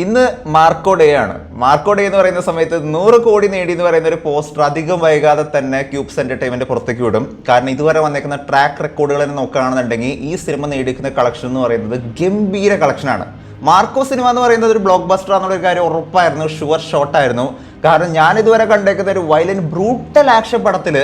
ഇന്ന് Marco day ആണ്. Marco day എന്ന് പറയുന്ന സമയത്ത് 100 കോടി നേടി എന്ന് പറയുന്ന ഒരു പോസ്റ്റർ അധികം വൈകാതെ തന്നെ ക്യൂബ്സ് എന്റർടൈൻമെന്റ് പുറത്തേക്ക് വിടും. കാരണം ഇതുവരെ വന്നേക്കുന്ന ട്രാക്ക് റെക്കോർഡുകൾ തന്നെ നോക്കുകയാണെന്നുണ്ടെങ്കിൽ ഈ സിനിമ നേടിയിരിക്കുന്ന കളക്ഷൻ എന്ന് പറയുന്നത് ഗംഭീര കളക്ഷനാണ്. മാർക്കോ സിനിമ എന്ന് പറയുന്നത് ഒരു ബ്ലോക്ക് ബസ്റ്റർ എന്നുള്ള ഒരു കാര്യം ഉറപ്പായിരുന്നു, ഷുവർ ഷോട്ടായിരുന്നു. കാരണം ഞാൻ ഇതുവരെ കണ്ടേക്കുന്ന ഒരു വയലന്റ് ബ്രൂട്ടൽ ആക്ഷൻ പടത്തിൽ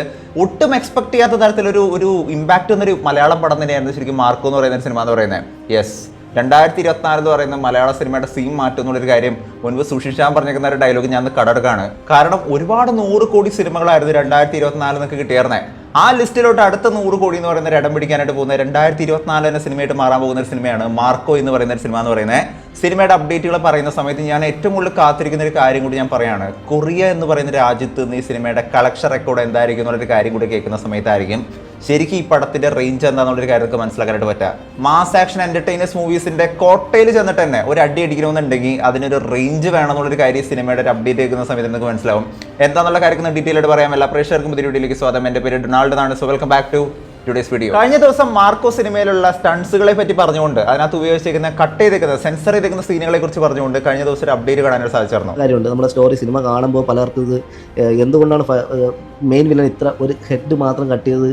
ഒട്ടും എക്സ്പെക്ട് ചെയ്യാത്ത തരത്തിലൊരു ഇമ്പാക്ട് എന്നൊരു മലയാളം പടം തന്നെയായിരുന്നു ശരിക്കും മാർക്കോ എന്ന് പറയുന്ന സിനിമ എന്ന് പറയുന്നത്. യെസ്, 2024 എന്ന് പറയുന്ന മലയാള സിനിമയുടെ സീൻ മാറ്റും എന്നുള്ളൊരു കാര്യം മുൻപ് സുഷിഷാൻ പറഞ്ഞിരിക്കുന്ന ഒരു ഡയലോഗ് ഞാൻ കടമെടുക്കാണ്. കാരണം ഒരുപാട് 100 കോടി സിനിമകളായിരുന്നു 2024 എന്നൊക്കെ കിട്ടിയായിരുന്നേ. ആ ലിസ്റ്റിലോട്ട് അടുത്ത 100 കോടി എന്ന് പറയുന്ന ഇടം പിടിക്കാനായിട്ട് പോകുന്ന 2024 എന്ന സിനിമയായിട്ട് മാറാൻ പോകുന്ന ഒരു സിനിമയാണ് മാർക്കോ എന്ന് പറയുന്ന ഒരു സിനിമ എന്ന് പറയുന്നത്. സിനിമയുടെ അപ്ഡേറ്റുകൾ പറയുന്ന സമയത്ത് ഞാൻ ഏറ്റവും കൂടുതൽ കാത്തിരിക്കുന്ന ഒരു കാര്യം കൂടി ഞാൻ പറയാണ്. കൊറിയ എന്ന് പറയുന്ന രാജ്യത്ത് നിന്ന് ഈ സിനിമയുടെ കളക്ഷൻ റെക്കോർഡ് എന്തായിരിക്കും എന്നുള്ളൊരു കാര്യം കൂടി കേൾക്കുന്ന സമയത്തായിരിക്കും ശരിക്കും ഈ പടത്തിന്റെ റേഞ്ച് എന്താണെന്നുള്ളൊരു കാര്യമൊക്കെ മനസ്സിലാക്കാനായിട്ട് പറ്റുക. മാസ് ആക്ഷൻ എന്റർടൈനേഴ്സ് മൂവീസിന്റെ കോട്ടയിൽ ചെന്നിട്ട് തന്നെ ഒരു അടി അടിക്കണമെന്നുണ്ടെങ്കിൽ അതിനൊരു റേഞ്ച് വേണമെന്നുള്ളൊരു കാര്യം സിനിമയുടെ ഒരു അപ്ഡേറ്റ് കേൾക്കുന്ന സമയത്ത് നിങ്ങൾക്ക് മനസ്സിലാവും. എന്താണെന്നുള്ള കാര്യങ്ങൾ ഡീറ്റെയിൽ ആയിട്ട് പറയാം. എല്ലാ പ്രേക്ഷകർക്കും പുതിയ വീഡിയോയിലേക്ക് സ്വാഗതം. എൻ്റെ പേര് ഡൊണാൾഡ് ആണ്. So welcome back to today's video. കഴിഞ്ഞ ദിവസം മാർക്കോ സിനിമയിലുള്ള സ്റ്റൺസുകളെ പറ്റി പറഞ്ഞുകൊണ്ട് അതിനകത്ത് ഉപയോഗിച്ചിരിക്കുന്ന കട്ട് ചെയ്തേക്കുന്ന സെൻസർ ചെയ്തേക്കുന്ന സീനുകളെ കുറിച്ച് പറഞ്ഞുകൊണ്ട് കഴിഞ്ഞ ദിവസം ഒരു അപ്ഡേറ്റ് കാണാനായിട്ട് സാധിച്ചിരുന്നു. കാര്യമുണ്ട്. നമ്മുടെ സ്റ്റോറി സിനിമ കാണുമ്പോൾ പലർക്കും ഇത് എന്തുകൊണ്ടാണ് മെയിൻ വില്ലൻ ഇത്ര ഒരു ഹെഡ് മാത്രം കട്ട് ചെയ്ത്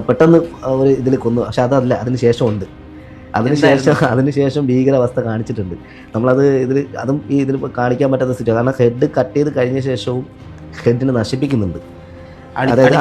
പെട്ടെന്ന് ഒരു ഇതിൽ കൊന്നു. പക്ഷെ അതല്ല, അതിനുശേഷമുണ്ട്. അതിനുശേഷം ഭീകരാവസ്ഥ കാണിച്ചിട്ടുണ്ട്. നമ്മളത് അതും ഈ ഇതിൽ കാണിക്കാൻ പറ്റാത്ത സിറ്റുവേഷൻ. കാരണം ഹെഡ് കട്ട് ചെയ്ത് കഴിഞ്ഞ ശേഷവും ഹെഡിനെ നശിപ്പിക്കുന്നുണ്ട്. അതായത്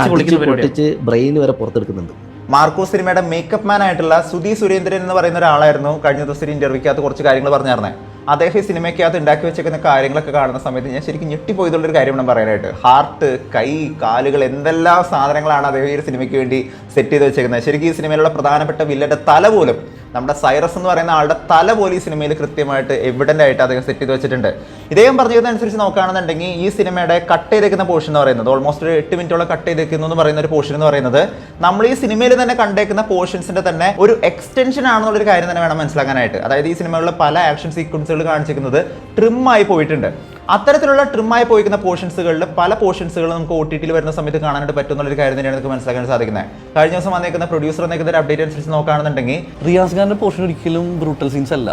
പൊട്ടിച്ച് ബ്രെയിൻ വരെ പുറത്തെടുക്കുന്നുണ്ട്. മാർക്കോ സിനിമയുടെ മേക്കപ്പ് മാൻ ആയിട്ടുള്ള സുധി സുരേന്ദ്രൻ എന്ന് പറയുന്ന ഒരാളായിരുന്നു കഴിഞ്ഞ ദിവസം ഇന്റർവ്യൂക്കകത്ത് കുറച്ച് കാര്യങ്ങൾ പറഞ്ഞായിരുന്നേ. അദ്ദേഹം ഈ സിനിമയ്ക്കകത്ത് ഉണ്ടാക്കി വെച്ചേക്കുന്ന കാര്യങ്ങളൊക്കെ കാണുന്ന സമയത്ത് ഞാൻ ശരിക്കും ഞെട്ടിപ്പോയതുള്ളൊരു കാര്യം വേണം പറയാനായിട്ട്. ഹാർട്ട്, കൈ, കാലുകൾ, എന്തെല്ലാം സാധനങ്ങളാണ് അദ്ദേഹം ഈ സിനിമയ്ക്ക് വേണ്ടി സെറ്റ് ചെയ്ത് വെച്ചേക്കുന്നത്. ശരിക്കും ഈ സിനിമയിലുള്ള പ്രധാനപ്പെട്ട വില്ലന്റെ തല പോലും, നമ്മുടെ സൈറസ് എന്ന് പറയുന്ന ആളുടെ തല പോലെ ഈ സിനിമയിൽ കൃത്യമായിട്ട് എവിഡന്റ് ആയിട്ട് അദ്ദേഹം സെറ്റ് ചെയ്ത് വെച്ചിട്ടുണ്ട്. ഇദ്ദേഹം പറഞ്ഞതനുസരിച്ച് നോക്കുകയാണെന്നുണ്ടെങ്കിൽ ഈ സിനിമയുടെ കട്ട് ചെയ്തേക്കുന്ന പോർഷൻ എന്ന് പറയുന്നത് ഓൾമോസ്റ്റ് ഒരു 8 മിനിറ്റോളം കട്ട് ചെയ്തേക്കുന്നു എന്ന് പറയുന്ന ഒരു പോർഷൻ എന്ന് പറയുന്നത് നമ്മൾ ഈ സിനിമയിൽ തന്നെ കണ്ടേക്കുന്ന പോർഷൻസിന്റെ തന്നെ ഒരു എക്സ്റ്റൻഷൻ ആണെന്നുള്ളൊരു കാര്യം തന്നെ വേണം മനസ്സിലാക്കാനായിട്ട്. അതായത് ഈ സിനിമകളിലെ പല ആക്ഷൻ സീക്വൻസുകൾ കാണിച്ചിരിക്കുന്നത് ട്രിമ്മായി പോയിട്ടുണ്ട്. അത്തരത്തിലുള്ള ട്രിമ്മായി പോയിക്കുന്ന പോർഷൻസുകളിൽ പല പോർഷൻസുകൾ നമുക്ക് OTT വരുന്ന സമയത്ത് കാണാനായിട്ട് പറ്റും എന്നുള്ളൊരു കാര്യം തന്നെയാണ് നമുക്ക് മനസ്സിലാക്കാൻ സാധിക്കുന്നത്. കഴിഞ്ഞ ദിവസം വന്നേക്കുന്ന പ്രൊഡ്യൂസർ വന്നേക്കുന്ന ഒരു അപ്ഡേറ്റ് അനുസരിച്ച് നോക്കുകയാണെന്നുണ്ടെങ്കിൽ റിയാസ് ഖാന്റെ പോർഷൻ ഒരിക്കലും ബ്രൂട്ടൽ സീൻസ് അല്ല.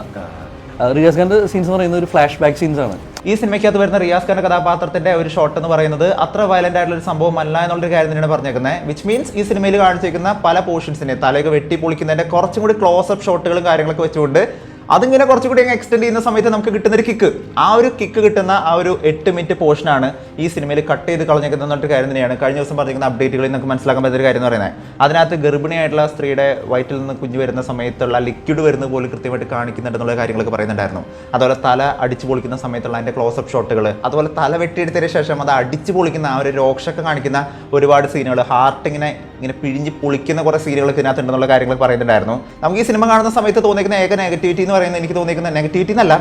റിയാസ് ഖാന്റെ സീൻസ് എന്ന് പറയുന്നത് ഒരു ഫ്ലാഷ് ബാക്ക് സീൻസ് ആണ്. ഈ സിനിമയ്ക്കകത്ത് വരുന്ന റിയാസ് ഖാന്റെ കഥാപാത്രത്തിന്റെ ഒരു ഷോട്ട് എന്ന് പറയുന്നത് അത്ര വയലന്റ് ആയിട്ടുള്ള ഒരു സംഭവം അല്ല എന്നുള്ളൊരു കാര്യം തന്നെയാണ് പറഞ്ഞേക്കുന്നത്. വിച്ച് മീൻസ് ഈ സിനിമയിൽ കാണിച്ചിരിക്കുന്ന പല പോർഷൻസിനെ തലയൊക്കെ വെട്ടി പൊളിക്കുന്നതിന്റെ കുറച്ചും കൂടി ക്ലോസ് അപ്പ് ഷോട്ടുകളും കാര്യങ്ങളൊക്കെ വെച്ചുകൊണ്ട് അതിങ്ങനെ കുറച്ചുകൂടി എക്സ്റ്റെൻഡ് ചെയ്യുന്ന സമയത്ത് നമുക്ക് കിട്ടുന്ന ഒരു കിക്ക്, ആ ഒരു കിക്ക് കിട്ടുന്ന ആ ഒരു 8 മിനിറ്റ് പോർഷനാണ് ഈ സിനിമയിൽ കട്ട് ചെയ്ത് കളഞ്ഞേക്കുന്ന എന്നൊരു കാര്യം തന്നെയാണ് കഴിഞ്ഞ ദിവസം പറഞ്ഞിരിക്കുന്ന അപ്ഡേറ്റുകളിൽ നമുക്ക് മനസ്സിലാക്കാൻ പറ്റുന്ന ഒരു കാര്യം എന്ന് പറയുന്നത്. അതിനകത്ത് ഗർഭിണിയായിട്ടുള്ള സ്ത്രീയുടെ വയറ്റിൽ നിന്ന് കുഞ്ഞ് വരുന്ന സമയത്തുള്ള ലിക്വിഡ് വരുന്നത് പോലും കൃത്യമായിട്ട് കാണിക്കുന്നുണ്ടെന്നുള്ള കാര്യങ്ങളൊക്കെ പറയുന്നുണ്ടായിരുന്നു. അതുപോലെ തല അടിച്ചു പൊളിക്കുന്ന സമയത്തുള്ള അതിൻ്റെ ക്ലോസപ്പ് ഷോട്ടുകൾ, അതുപോലെ തല വെട്ടിയെടുത്തതിന് ശേഷം അത് അടിച്ചു പൊളിക്കുന്ന ആ ഒരു രോക്ഷമൊക്കെ കാണിക്കുന്ന ഒരുപാട് സീനുകൾ, ഹാർട്ട് ഇങ്ങനെ പിഴിഞ്ഞ് പൊളിക്കുന്ന കുറേ സീനുകളൊക്കെ ഇതിനകത്തുണ്ടെന്നുള്ള കാര്യങ്ങളൊക്കെ പറയുന്നുണ്ടായിരുന്നു. നമുക്ക് ഈ സിനിമ കാണുന്ന സമയത്ത് തോന്നിക്കുന്ന ഏക നെഗറ്റിവിറ്റി എന്ന് പറയുന്നത്, എനിക്ക് തോന്നിക്കുന്ന നെഗറ്റിവിറ്റി എന്നല്ല,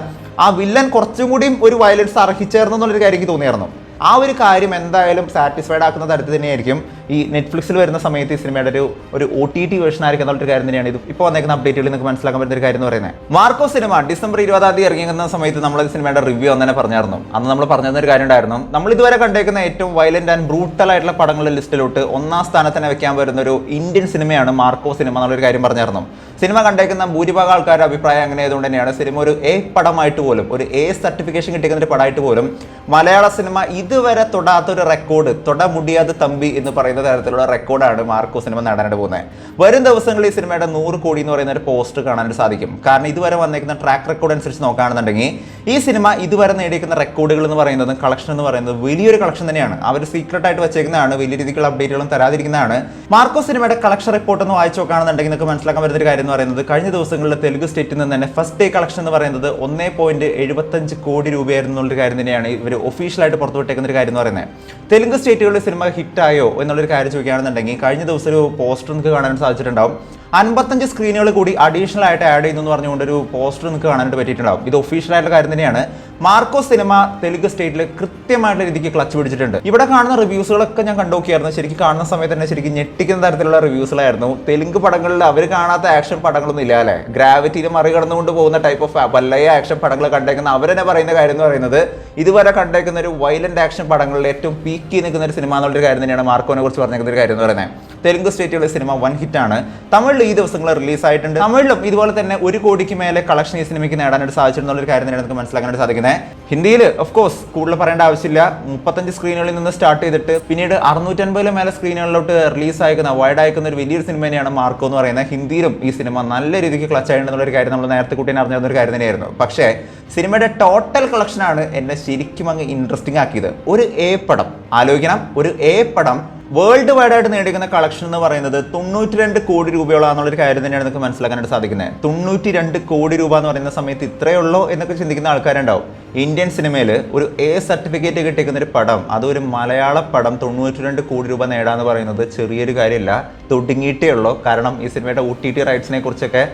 ആ വില്ലൻ കുറച്ചും കൂടിയും ഒരു വയലൻസ് അർഹിച്ചേർന്നു എന്നുള്ളൊരു കാര്യം എനിക്ക് തോന്നിയായിരുന്നു. ആ ഒരു കാര്യം എന്തായാലും സാറ്റിസ്ഫൈഡ് ആക്കുന്ന തരത്തിൽ തന്നെയായിരിക്കും ഈ നെറ്റ്ഫ്ലിക്സിൽ വരുന്ന സമയത്ത് ഈ സിനിമയുടെ ഒരു OTT വേർഷൻ ആയിരിക്കും എന്നുള്ളൊരു കാര്യം തന്നെയാണ് ഇത് ഇപ്പോൾ വന്നേക്കുന്ന അപ്ഡേറ്റുകളിൽ നിങ്ങൾക്ക് മനസ്സിലാക്കാൻ പറ്റുന്ന ഒരു കാര്യം എന്ന് പറയുന്നത്. മാർക്കോ സിനിമ ഡിസംബർ 20 ഇറങ്ങിക്കുന്ന സമയത്ത് നമ്മൾ സിനിമയുടെ റിവ്യൂ തന്നെ പറഞ്ഞായിരുന്നു. അന്ന് നമ്മൾ പറഞ്ഞിരുന്ന ഒരു കാര്യം ഉണ്ടായിരുന്നു, നമ്മൾ ഇതുവരെ കണ്ടേക്കുന്ന ഏറ്റവും വയലന്റ് ആൻഡ് ബ്രൂട്ടൽ ആയിട്ടുള്ള പടങ്ങളുടെ ലിസ്റ്റിലോട്ട് 1ാം സ്ഥാനത്ത് തന്നെ വെക്കാൻ വരുന്ന ഒരു ഇന്ത്യൻ സിനിമയാണ് മാർക്കോ സിനിമ എന്നുള്ളൊരു കാര്യം പറഞ്ഞായിരുന്നു. സിനിമ കണ്ടേക്കുന്ന ഭൂരിഭാഗം ആൾക്കാരുടെ അഭിപ്രായം അങ്ങനെ ആയതുകൊണ്ട് തന്നെയാണ് സിനിമ ഒരു A പടമായിട്ട് പോലും, ഒരു A സർട്ടിഫിക്കേഷൻ കിട്ടിക്കുന്ന ഒരു പടമായിട്ട് പോലും മലയാള സിനിമ ഇതുവരെ തൊടാത്തൊരു റെക്കോർഡ്, തൊട മുടിയാതെ തമ്പി എന്ന് പറയുന്ന തരത്തിലുള്ള റെക്കോർഡാണ് മാർക്കോ സിനിമ നേടാനായിട്ട് പോകുന്നത്. വരും ദിവസങ്ങളിൽ ഈ സിനിമയുടെ 100 കോടി എന്ന് പറയുന്ന ഒരു പോസ്റ്റ് കാണാനായിട്ട് സാധിക്കും. കാരണം ഇതുവരെ വന്നിരിക്കുന്ന ട്രാക്ക് റെക്കോർഡ് അനുസരിച്ച് നോക്കുകയാണെന്നുണ്ടെങ്കിൽ ഈ സിനിമ ഇതുവരെ നേടിയിരിക്കുന്ന റെക്കോർഡുകൾ എന്ന് പറയുന്നത്, കളക്ഷൻ എന്ന് പറയുന്നത് വലിയൊരു കളക്ഷൻ തന്നെയാണ്. അവർ സീക്രട്ട് ആയിട്ട് വെച്ചേക്കുന്നതാണ്, വലിയ രീതിക്കുള്ള അപ്ഡേറ്റുകളും തരാതിരിക്കുന്നതാണ്. മാർക്കോ സിനിമയുടെ കളക്ഷൻ റിപ്പോർട്ട് ഒന്ന് വായിച്ചു നോക്കുകയാണെന്നുണ്ടെങ്കിൽ നിങ്ങൾക്ക് മനസ്സിലാക്കാൻ പറ്റുന്ന ഒരു കാര്യം എന്ന് പറയുന്നത്, കഴിഞ്ഞ ദിവസങ്ങളിൽ തെലുങ്ക് സ്റ്റേറ്റിൽ നിന്ന് തന്നെ ഫസ്റ്റ് ഡേ കളക്ഷൻ എന്ന് പറയുന്നത് 1.75 കോടി രൂപയായിരുന്നു എന്നുള്ളൊരു കാര്യം തന്നെയാണ് ഇവർ ഒഫീഷ്യലായിട്ട് പുറത്തുവിട്ടേക്കുന്ന ഒരു കാര്യം എന്ന് പറയുന്നത്. തെലുങ്ക് സ്റ്റേറ്റുകളിൽ സിനിമ ഹിറ്റായോ എന്നുള്ളൊരു കാര്യം ചോദിക്കുകയാണെന്നുണ്ടെങ്കിൽ കഴിഞ്ഞ ദിവസം ഒരു പോസ്റ്റർ നിങ്ങൾക്ക് കാണാൻ സാധിച്ചിട്ടുണ്ടാവും. 55 സ്ക്രീനുകൾ കൂടി അഡീഷണൽ ആയിട്ട് ആഡ് ചെയ്യുന്നു എന്ന് പറഞ്ഞുകൊണ്ട് ഒരു പോസ്റ്റർ നിങ്ങൾക്ക് കാണാനായിട്ട് പറ്റിയിട്ടുണ്ടാവും. ഇത് ഒഫീഷ്യൽ ആയിട്ടുള്ള കാര്യം തന്നെയാണ്. മാർക്കോ സിനിമ തെലുങ്ക് സ്റ്റേറ്റിൽ കൃത്യമായിട്ടുള്ള രീതിക്ക് ക്ലച്ച് പിടിച്ചിട്ടുണ്ട്. ഇവിടെ കാണുന്ന റിവ്യൂസുകളൊക്കെ ഞാൻ കണ്ടുനോക്കിയായിരുന്നു. ശരിക്കും കാണുന്ന സമയത്ത് തന്നെ ശരിക്കും ഞെട്ടിക്കുന്ന തരത്തിലുള്ള റിവ്യൂസുകളായിരുന്നു. തെലുങ്ക് പടങ്ങളിൽ അവർ കാണാത്ത ആക്ഷൻ പടങ്ങളൊന്നും ഇല്ല അല്ലേ, ഗ്രാവിറ്റിയിൽ മറികടന്നുകൊണ്ട് പോകുന്ന ടൈപ്പ് ഓഫ് വല്ലയ ആക്ഷൻ പടങ്ങൾ കണ്ടേക്കുന്ന അവരെന്നെ പറയുന്ന കാര്യം എന്ന് പറയുന്നത് ഇതുവരെ കണ്ടേക്കുന്ന ഒരു വയലന്റ് ആക്ഷൻ പടങ്ങളിൽ ഏറ്റവും പീക്കി നിൽക്കുന്ന ഒരു സിനിമ എന്നുള്ളൊരു കാര്യം തന്നെയാണ് മാർക്കോനെ കുറിച്ച് പറഞ്ഞേക്കുന്ന ഒരു കാര്യം എന്ന് പറയുന്നത്. തെലുങ്ക് സ്റ്റേറ്റുള്ള സിനിമ വൻ ഹിറ്റാണ്. തമിഴിൽ ഈ ദിവസങ്ങൾ റിലീസ് ആയിട്ടുണ്ട്. തമിഴിലും ഇതുപോലെ തന്നെ 1 കോടിക്ക് മേലെ കളക്ഷൻ ഈ സിനിമയ്ക്ക് നേടാനായിട്ട് സാധിച്ചിട്ടുള്ള ഒരു കാര്യം തന്നെയാണ് നമുക്ക് മനസ്സിലാക്കാനായിട്ട് സാധിക്കുന്നത്. ഹിന്ദിയിൽ ഓഫ് കോഴ്സ് കൂടുതൽ പറയേണ്ട ആവശ്യമില്ല. 35 സ്ക്രീനുകളിൽ നിന്ന് സ്റ്റാർട്ട് ചെയ്തിട്ട് പിന്നീട് 650 മേലെ സ്ക്രീനുകളിലോട്ട് റിലീസ് അയക്കുന്ന വൈഡ് അയക്കുന്ന ഒരു വലിയൊരു സിനിമ തന്നെയാണ് മാർക്കോ എന്ന് പറയുന്നത്. ഹിന്ദിയിലും ഈ സിനിമ നല്ല രീതിക്ക് ക്ലച്ച് ആയിട്ടുള്ള ഒരു കാര്യം നമ്മൾ നേരത്തെ കൂട്ടി അറിഞ്ഞിരുന്ന ഒരു കാര്യം തന്നെയായിരുന്നു. പക്ഷേ സിനിമയുടെ ടോട്ടൽ കളക്ഷനാണ് എന്നെ ശരിക്കും അങ്ങ് ഇൻട്രസ്റ്റിംഗ് ആക്കിയത്. ഒരു എ പടം ആലോചിക്കണം, ഒരു എ പടം വേൾഡ് വൈഡ് ആയിട്ട് നേടിക്കുന്ന കളക്ഷൻ എന്ന് പറയുന്നത് 92 കോടി രൂപയോളാന്നുള്ളൊരു കാര്യം തന്നെയാണ് നമുക്ക് മനസ്സിലാക്കാനായിട്ട് സാധിക്കുന്നത്. 92 കോടി രൂപ എന്ന് പറയുന്ന സമയത്ത് ഇത്രയേ ഉള്ളൂ എന്നൊക്കെ ചിന്തിക്കുന്ന ആൾക്കാരുണ്ടാവും. ഇന്ത്യൻ സിനിമയിൽ ഒരു എ സർട്ടിഫിക്കറ്റ് കിട്ടിയിരിക്കുന്ന ഒരു പടം, അതൊരു മലയാള പടം 92 കോടി രൂപ നേടാന്ന് പറയുന്നത് ചെറിയൊരു കാര്യമില്ല. തുടങ്ങിയിട്ടേ ഉള്ളൂ. കാരണം ഈ സിനിമയുടെ OTT റൈറ്റ്സിനെ കുറിച്ചൊക്കെ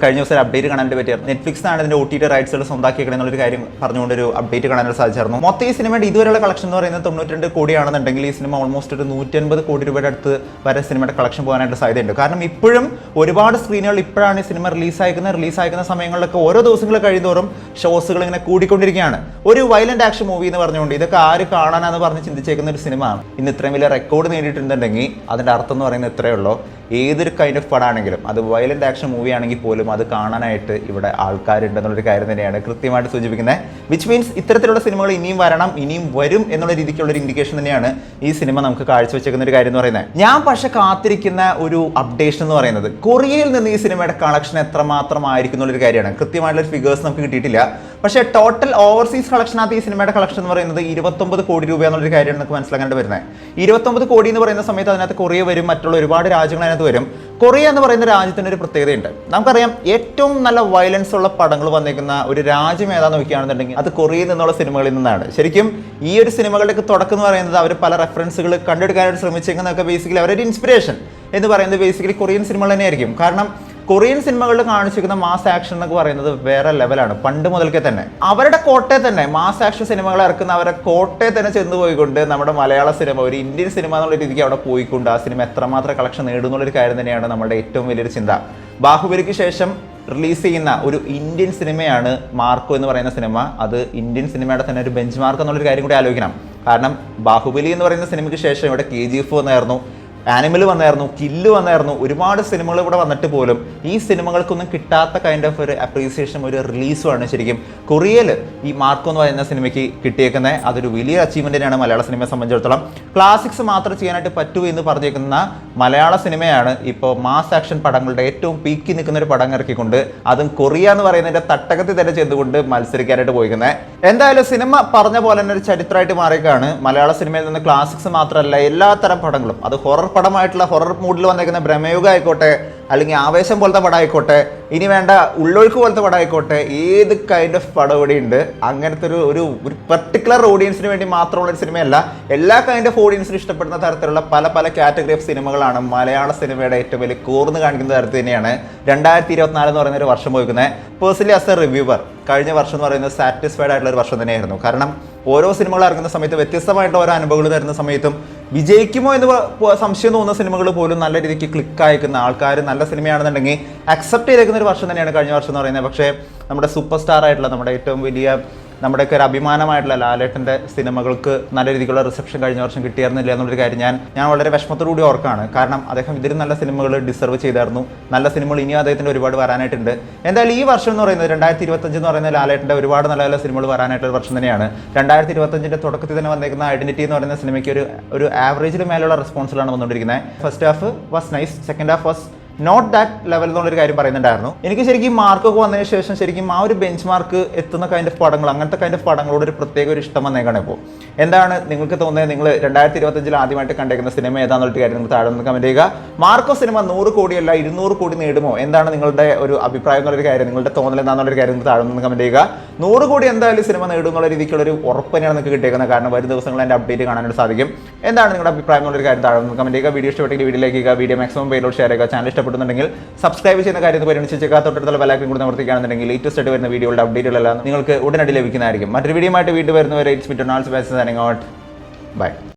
കഴിഞ്ഞ ദിവസം ഒരു അപ്ഡേറ്റ് കാണാനായിട്ട് പറ്റിയായിരുന്നു. നെറ്റ്ഫ്ലിക്സാണ് ഇതിന്റെ OTT റൈറ്റ്സുകൾ സ്വന്തമാക്കിയേക്കണം എന്നൊരു കാര്യം പറഞ്ഞുകൊണ്ടൊരു അപ്ഡേറ്റ് കാണാനായിട്ട് സാധിച്ചായിരുന്നു. മൊത്തം ഈ സിനിമയുടെ ഇതുവരെയുള്ള കളക്ഷൻ എന്ന് പറയുന്നത് 92 കോടിയാണെന്നുണ്ടെങ്കിൽ ഈ സിനിമ ഓൾമോസ്റ്റ് ഒരു 150 കോടി രൂപയുടെ അടുത്ത് വരെ സിനിമയുടെ കളക്ഷൻ പോകാനായിട്ട് സാധ്യതയുണ്ട്. കാരണം ഇപ്പോഴും ഒരുപാട് സ്ക്രീനുകൾ ഇപ്പോഴാണ് ഈ സിനിമ റിലീസ് അയക്കുന്ന സമയങ്ങളിലൊക്കെ ഓരോ ദിവസങ്ങൾ കഴിയുന്നതോറും ഷോസുകൾ ഇങ്ങനെ കൂടിക്കൊണ്ടിരിക്കുകയാണ്. ഒരു വയലന്റ് ആക്ഷൻ മൂവി എന്ന് പറഞ്ഞുകൊണ്ട് ഇതൊക്കെ ആര് കാണാനാന്ന് പറഞ്ഞ് ചിന്തിച്ചേക്കുന്ന ഒരു സിനിമ ഇന്ന് ഇത്രയും വലിയ റെക്കോർഡ് നേടിയിട്ടുണ്ടെങ്കിൽ അതിന്റെ അർത്ഥം എന്ന് പറയുന്നത് ഇത്രയേ ഉള്ളൂ. ഏതൊരു കൈൻഡ് ഓഫ് പടമാണെങ്കിലും അത് വയലന്റ് ആക്ഷൻ മൂവി ആണെങ്കിൽ പോലും അത് കാണാനായിട്ട് ഇവിടെ ആൾക്കാരുണ്ട് എന്നുള്ളൊരു കാര്യം തന്നെയാണ് കൃത്യമായിട്ട് സൂചിപ്പിക്കുന്നത്. വിച്ച് മീൻസ് ഇത്തരത്തിലുള്ള സിനിമകൾ ഇനിയും വരണം, ഇനിയും വരും എന്നുള്ള രീതിക്കുള്ള ഒരു ഇൻഡിക്കേഷൻ തന്നെയാണ് ഈ സിനിമ നമുക്ക് കാഴ്ചവെച്ചേക്കുന്ന ഒരു കാര്യം എന്ന് പറയുന്നത്. ഞാൻ പക്ഷെ കാത്തിരിക്കുന്ന ഒരു അപ്ഡേഷൻ എന്ന് പറയുന്നത് കൊറിയയിൽ നിന്ന് ഈ സിനിമയുടെ കളക്ഷൻ എത്രമാത്രം ആയിരിക്കും എന്നുള്ളൊരു കാര്യമാണ്. കൃത്യമായിട്ടുള്ള ഫിഗേഴ്സ് നമുക്ക് കിട്ടിയിട്ടില്ല. പക്ഷേ ടോട്ടൽ ഓവർസീസ് കളക്ഷനകത്ത് ഈ സിനിമയുടെ കളക്ഷൻ എന്ന് പറയുന്നത് 29 കോടി രൂപ എന്നുള്ളൊരു കാര്യമാണ് നമുക്ക് മനസ്സിലാക്കേണ്ടി വരുന്നത്. 29 കോടി എന്ന് പറയുന്ന സമയത്ത് അതിനകത്ത് കൊറിയ വരും, മറ്റുള്ള ഒരുപാട് രാജ്യങ്ങൾ അതിനകത്ത് വരും. കൊറിയ എന്ന് പറയുന്ന രാജ്യത്തിന് ഒരു പ്രത്യേകതയുണ്ട്. നമുക്കറിയാം ഏറ്റവും നല്ല വയലൻസ് ഉള്ള പടങ്ങൾ വന്നേക്കുന്ന ഒരു രാജ്യം ഏതാണെന്ന് നോക്കുകയാണെന്നുണ്ടെങ്കിൽ അത് കൊറിയയിൽ നിന്നുള്ള സിനിമകളിൽ നിന്നാണ്. ശരിക്കും ഈ ഒരു സിനിമകളുടെ തുടക്കം എന്ന് പറയുന്നത് അവർ പല റെഫറൻസുകൾ കണ്ടെടുക്കാനായിട്ട് ശ്രമിച്ചേക്കുന്നതൊക്കെ ബേസിക്കലി അവരൊരു ഇൻസ്പിറേഷൻ എന്ന് പറയുന്നത് ബേസിക്കലി കൊറിയൻ സിനിമകൾ തന്നെയായിരിക്കും. കാരണം കൊറിയൻ സിനിമകളിൽ കാണിച്ചിരിക്കുന്ന മാസ് ആക്ഷൻ എന്നൊക്കെ പറയുന്നത് വേറെ ലെവലാണ്. പണ്ട് മുതൽക്കേ തന്നെ അവരുടെ കോട്ടയെ തന്നെ മാസ് ആക്ഷൻ സിനിമകൾ ഇറക്കുന്ന അവരുടെ കോട്ടയെ തന്നെ ചെന്ന് പോയിക്കൊണ്ട് നമ്മുടെ മലയാള സിനിമ ഒരു ഇന്ത്യൻ സിനിമ എന്നുള്ള രീതിക്ക് അവിടെ പോയിക്കൊണ്ട് ആ സിനിമ എത്രമാത്രം കളക്ഷൻ നേടുന്നുള്ളൊരു കാര്യം തന്നെയാണ് നമ്മുടെ ഏറ്റവും വലിയൊരു ചിന്ത. ബാഹുബലിക്ക് ശേഷം റിലീസ് ചെയ്യുന്ന ഒരു ഇന്ത്യൻ സിനിമയാണ് മാർക്കോ എന്ന് പറയുന്ന സിനിമ. അത് ഇന്ത്യൻ സിനിമയുടെ തന്നെ ഒരു ബെഞ്ച് മാർക്ക് എന്നുള്ളൊരു കാര്യം കൂടി ആലോചിക്കണം. കാരണം ബാഹുബലി എന്ന് പറയുന്ന സിനിമയ്ക്ക് ശേഷം ഇവിടെ KGF വന്നായിരുന്നു, ആനിമൽ വന്നായിരുന്നു, കില്ല് വന്നായിരുന്നു, ഒരുപാട് സിനിമകൾ ഇവിടെ വന്നിട്ട് പോലും ഈ സിനിമകൾക്കൊന്നും കിട്ടാത്ത കൈൻഡ് ഓഫ് ഒരു അപ്രീസിയേഷൻ, ഒരു റിലീസുമാണ് ശരിക്കും കൊറിയയിൽ ഈ മാർക്കോ എന്ന് പറയുന്ന സിനിമയ്ക്ക് കിട്ടിയേക്കുന്നത്. അതൊരു വലിയ അച്ചീവ്മെന്റ് തന്നെയാണ് മലയാള സിനിമയെ സംബന്ധിച്ചിടത്തോളം. ക്ലാസിക്സ് മാത്രം ചെയ്യാനായിട്ട് പറ്റൂ എന്ന് പറഞ്ഞേക്കുന്ന മലയാള സിനിമയാണ് ഇപ്പോൾ മാസ് ആക്ഷൻ പടങ്ങളുടെ ഏറ്റവും പീക്കി നിൽക്കുന്ന ഒരു പടം ഇറക്കിക്കൊണ്ട് അതും കൊറിയ എന്ന് പറയുന്നതിന്റെ തട്ടകത്തിൽ തന്നെ ചെയ്തുകൊണ്ട് മത്സരിക്കാനായിട്ട് പോയിരിക്കുന്നത്. എന്തായാലും സിനിമ പറഞ്ഞ പോലെ തന്നെ ഒരു ചരിത്രമായിട്ട് മാറിയേക്കാണ്. മലയാള സിനിമയിൽ നിന്ന് ക്ലാസിക്സ് മാത്രമല്ല എല്ലാത്തരം പടങ്ങളും, അത് ഹൊറർ പടമായിട്ടുള്ള ഹൊറർ മൂഡിൽ വന്നേക്കുന്ന ബ്രഹ്മയുഗം ആയിക്കോട്ടെ, അല്ലെങ്കിൽ ആവേശം പോലത്തെ പടം ആയിക്കോട്ടെ, ഇനി വേണ്ട ഉള്ളൊഴുക്ക് പോലത്തെ പടം ആയിക്കോട്ടെ, ഏത് കൈൻഡ് ഓഫ് പടം ഇവിടെ ഉണ്ട്. അങ്ങനത്തെ ഒരു പെർട്ടിക്കുലർ ഓഡിയൻസിന് വേണ്ടി മാത്രമുള്ള ഒരു സിനിമയല്ല, എല്ലാ കൈൻഡ് ഓഫ് ഓഡിയൻസിനും ഇഷ്ടപ്പെടുന്ന തരത്തിലുള്ള പല കാറ്റഗറി ഓഫ് സിനിമകളാണ് മലയാള സിനിമയുടെ ഏറ്റവും വലിയ കൂർന്ന് കാണിക്കുന്ന തരത്തിൽ തന്നെയാണ് 2024 എന്ന് പറയുന്ന ഒരു വർഷം പോയിക്കുന്നത്. പേഴ്സണലി ആസ് എ റിവ്യൂവർ കഴിഞ്ഞ വർഷം എന്ന് പറയുന്നത് സാറ്റിസ്ഫൈഡ് ആയിട്ടുള്ള ഒരു വർഷം തന്നെയായിരുന്നു. കാരണം ഓരോ സിനിമകൾ ഇറങ്ങുന്ന സമയത്ത് വ്യത്യസ്തമായിട്ടുള്ള ഓരോ അനുഭവങ്ങൾ തരുന്ന സമയത്തും വിജയിക്കുമോ എന്ന് സംശയം തോന്നുന്ന സിനിമകൾ പോലും നല്ല രീതിക്ക് ക്ലിക്ക് അയക്കുന്ന ആൾക്കാർ നല്ല സിനിമയാണെന്നുണ്ടെങ്കിൽ അക്സെപ്റ്റ് ചെയ്തേക്കുന്ന ഒരു വർഷം തന്നെയാണ് കഴിഞ്ഞ വർഷം എന്ന് പറയുന്നത്. പക്ഷേ നമ്മുടെ സൂപ്പർ സ്റ്റാർ ആയിട്ടുള്ള നമ്മുടെ ഏറ്റവും വലിയ നമ്മുടെയൊക്കെ ഒരു അഭിമാനമായിട്ടുള്ള ലാലേട്ടൻ്റെ സിനിമകൾക്ക് നല്ല രീതിക്കുള്ള റിസപ്ഷൻ കഴിഞ്ഞ വർഷം കിട്ടിയിരുന്നില്ല എന്നുള്ളൊരു കാര്യം ഞാൻ വളരെ വിഷമത്തോടുകൂടി ഓർക്കാണ്. കാരണം അദ്ദേഹം ഇതിലും നല്ല സിനിമകൾ ഡിസർവ് ചെയ്തായിരുന്നു. നല്ല സിനിമകൾ ഇനിയും അദ്ദേഹത്തിൻ്റെ ഒരുപാട് വരാനായിട്ടുണ്ട്. എന്തായാലും ഈ വർഷം എന്ന് പറയുന്നത് 2025 എന്ന് പറയുന്നത് ലാലേട്ടൻ്റെ ഒരുപാട് നല്ല നല്ല സിനിമകൾ വരാനായിട്ടുള്ള വർഷം തന്നെയാണ്. 2025 തുടക്കത്തിൽ തന്നെ വന്നേക്കുന്ന ഐഡന്റിറ്റി എന്ന് പറയുന്ന സിനിമയ്ക്ക് ഒരു ആവറേജിന് മേലുള്ള റെസ്പോൺസിലാണ് വന്നുകൊണ്ടിരിക്കുന്നത്. First half was nice, second half was not that level എന്നുള്ളൊരു കാര്യം പറയുന്നുണ്ടായിരുന്നു. എനിക്ക് ശരിക്കും മാർക്കൊക്കെ വന്നതിന് ശേഷം ശരിക്കും ആ ഒരു ബെഞ്ച് മാർക്ക് എത്തുന്ന കൈൻഡ് ഓഫ് പടങ്ങൾ, അങ്ങനത്തെ കൈൻഡ് ഓഫ് പടങ്ങളോട് ഒരു പ്രത്യേക ഒരു ഇഷ്ടം വന്നേക്കാണ്. ഇപ്പോൾ എന്താണ് നിങ്ങൾക്ക് തോന്നുന്നത്? നിങ്ങൾ 2025 ആദ്യമായിട്ട് കണ്ടേക്കുന്ന സിനിമ ഏതാണെന്നുള്ള കാര്യം നിങ്ങൾ താഴെ നിന്ന് കമന്റ് ചെയ്യുക. മാർക്കോ സിനിമ 100 കോടിയല്ല 200 കോടി നേടുമോ? എന്താണ് നിങ്ങളുടെ ഒരു അഭിപ്രായം എന്നുള്ളൊരു കാര്യം, നിങ്ങളുടെ തോന്നൽ എന്താണെന്നുള്ളൊരു കാര്യം നിങ്ങൾ താഴെ നിന്ന് കമന്റ് ചെയ്യുക. 100 കോടി എന്തായാലും സിനിമ നേടും എന്നുള്ള രീതിക്കുള്ളൊരു ഉറപ്പ് തന്നെയാണ് നിങ്ങൾക്ക് കിട്ടിയേക്കുന്നത്. കാരണം വരും ദിവസങ്ങളിൽ എൻ്റെ അപ്ഡേറ്റ് കാണാനായിട്ട് സാധിക്കും. എന്താണ് നിങ്ങളുടെ അഭിപ്രായം എന്നുള്ളൊരു കാര്യം താഴെ നിന്ന് കമന്റ് ചെയ്യുക. വീഡിയോ ഇഷ്ടപ്പെട്ടെങ്കിൽ വീഡിയോയിലേക്ക് ചെയ്യുക. വീഡിയോ മാക്സിമം പേരിലോട്ട് ഷെയർ ചെയ്യുക. ചാനൽ ഇഷ്ടപ്പെടുന്നുണ്ടെങ്കിൽ സബ്സ്ക്രൈബ് ചെയ്യുന്ന കാര്യത്തിൽ പരിഗണിച്ചേക്കാ. തൊട്ടടുത്തുള്ള ബെല്ലൈക്കൺ കൂടി അമർത്തിക്കുകയാണെന്നുണ്ടെങ്കിൽ ലേറ്റസ്റ്റ് ആയിട്ട് വരുന്ന വീഡിയോയുടെ അപ്ഡേറ്റുകളെല്ലാം നിങ്ങൾക്ക് ഉടനടി ലഭിക്കുന്നതായിരിക്കും. മറ്റൊരു വീഡിയോ ആയിട്ട് വീണ്ടും വരുന്നവരെ ഇറ്റ്സ് മീ ടു നാൾസ് ബൈ.